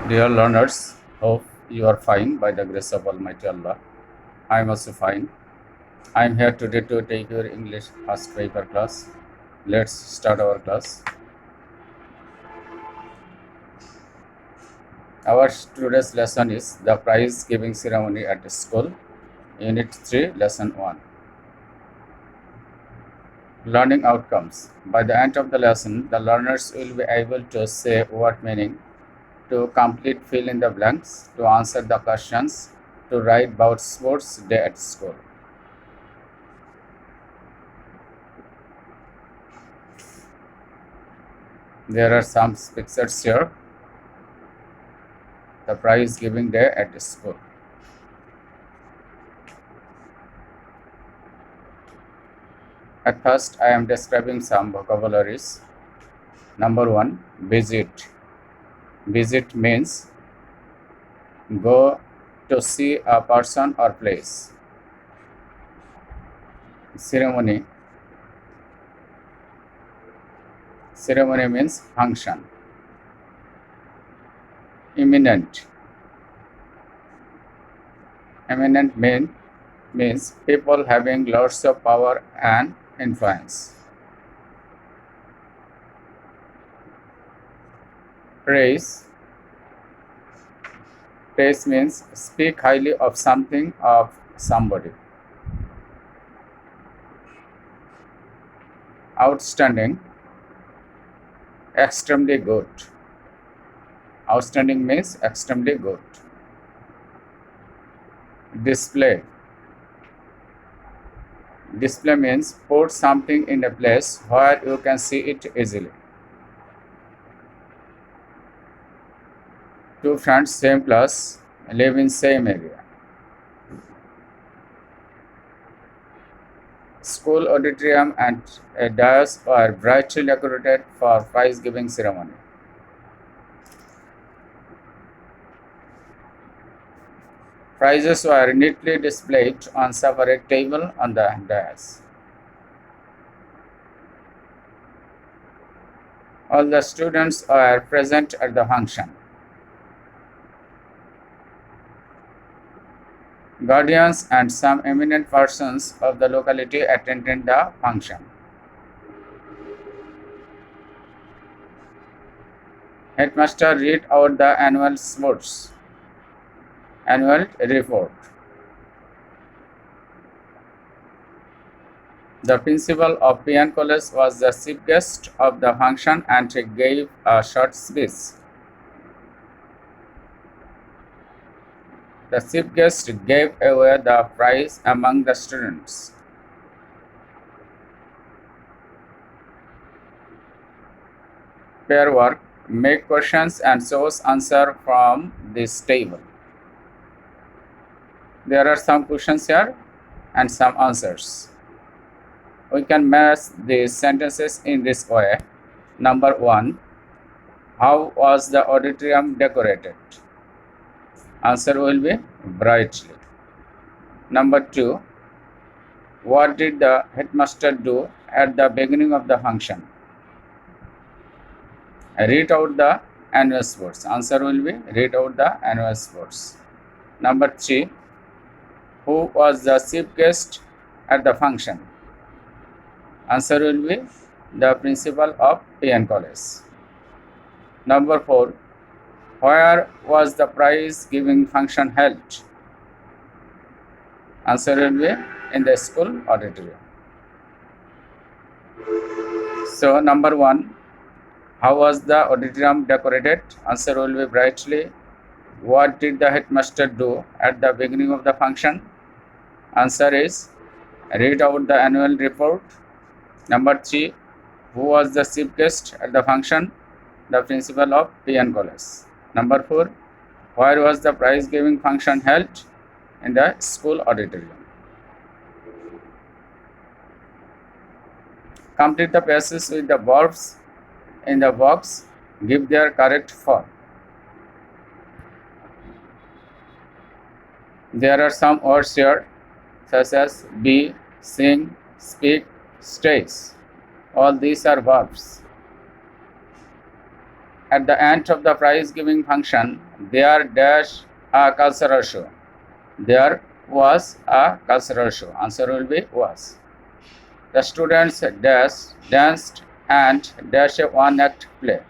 Dear learners, hope you are fine by the grace of Almighty Allah. I am also fine. I am here today to take your English first paper class. Let's start our class. Our today's lesson is the prize giving ceremony at school, Unit 3, Lesson 1. Learning outcomes. By the end of the lesson, the learners will be able to say word meaning, to complete fill in the blanks, to answer the questions, to write about sports day at school. There are some pictures here. The prize giving day at school. At first, I am describing some vocabularies. Number 1, visit. Visit means go to see a person or place. Ceremony. Ceremony means function. Eminent. Eminent means people having lots of power and influence. Praise. Praise means speak highly of something, of somebody. Outstanding. Extremely good. Outstanding means extremely good. Display. Display means put something in a place where you can see it easily. Two friends, same class, live in same area. School auditorium and a dais were brightly decorated for prize giving ceremony. Prizes were neatly displayed on separate table on the dais. All the students were present at the function. Guardians and some eminent persons of the locality attended the function. Headmaster read out the annual report. The principal of PN College was the chief guest of the function and gave a short speech. The chief guest gave away the prize among the students. Pair work. Make questions and choose answer from this table. There are some questions here and some answers. We can match these sentences in this way. Number 1, how was the auditorium decorated? Answer will be brightly. Number 2, what did the headmaster do at the beginning of the function? Read out the annual sports. Answer will be read out the annual sports. Number 3, who was the chief guest at the function? Answer will be the principal of PN College. Number 4, where was the prize giving function held? Answer will be in the school auditorium. So number 1, how was the auditorium decorated? Answer will be brightly. What did the headmaster do at the beginning of the function? Answer is read out the annual report. Number 3, who was the chief guest at the function? The principal of PN College. Number 4, where was the prize giving function held? In the school auditorium. Complete the passages with the verbs in the box. Give their correct form. There are some words here such as be, sing, speak, stays. All these are verbs. at the end of the prize giving function, there dash a cultural show. There was a cultural show. Answer will be was. The students danced and dash a one-act play.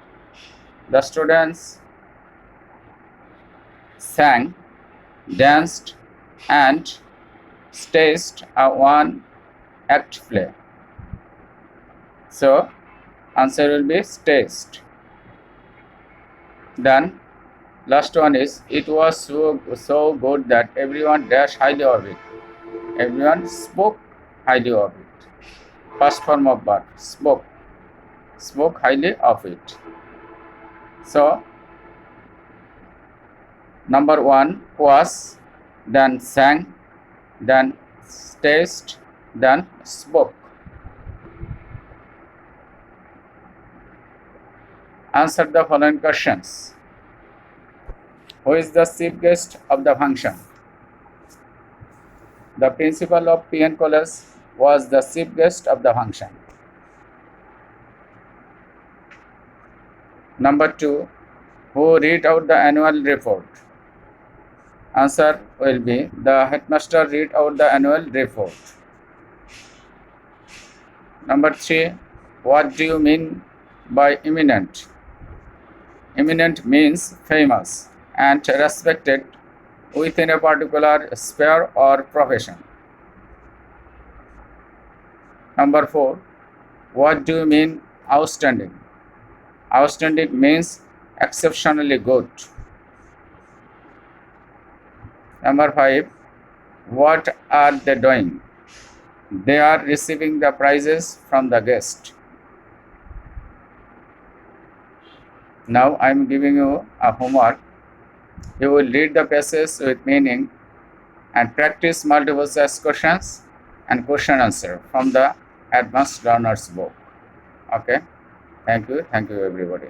The students sang, danced, and staged a one-act play. So, answer will be staged. Then, last one is, it was so good that everyone dashed highly of it. Everyone spoke highly of it. First form of verb, spoke highly of it. So, number 1 was, then sang, then staged, then spoke. Answer the following questions. Who is the chief guest of the function? The principal of PN College was the chief guest of the function. Number 2, who read out the annual report? Answer will be, the headmaster read out the annual report. Number 3, what do you mean by eminent? Eminent means famous and respected within a particular sphere or profession. Number 4, what do you mean outstanding? Outstanding means exceptionally good. Number 5, what are they doing? They are receiving the prizes from the guest. Now I am giving you a homework. You will read the passage with meaning and practice multiple choice questions and question answer from the Advanced Learners book. Okay. Thank you everybody.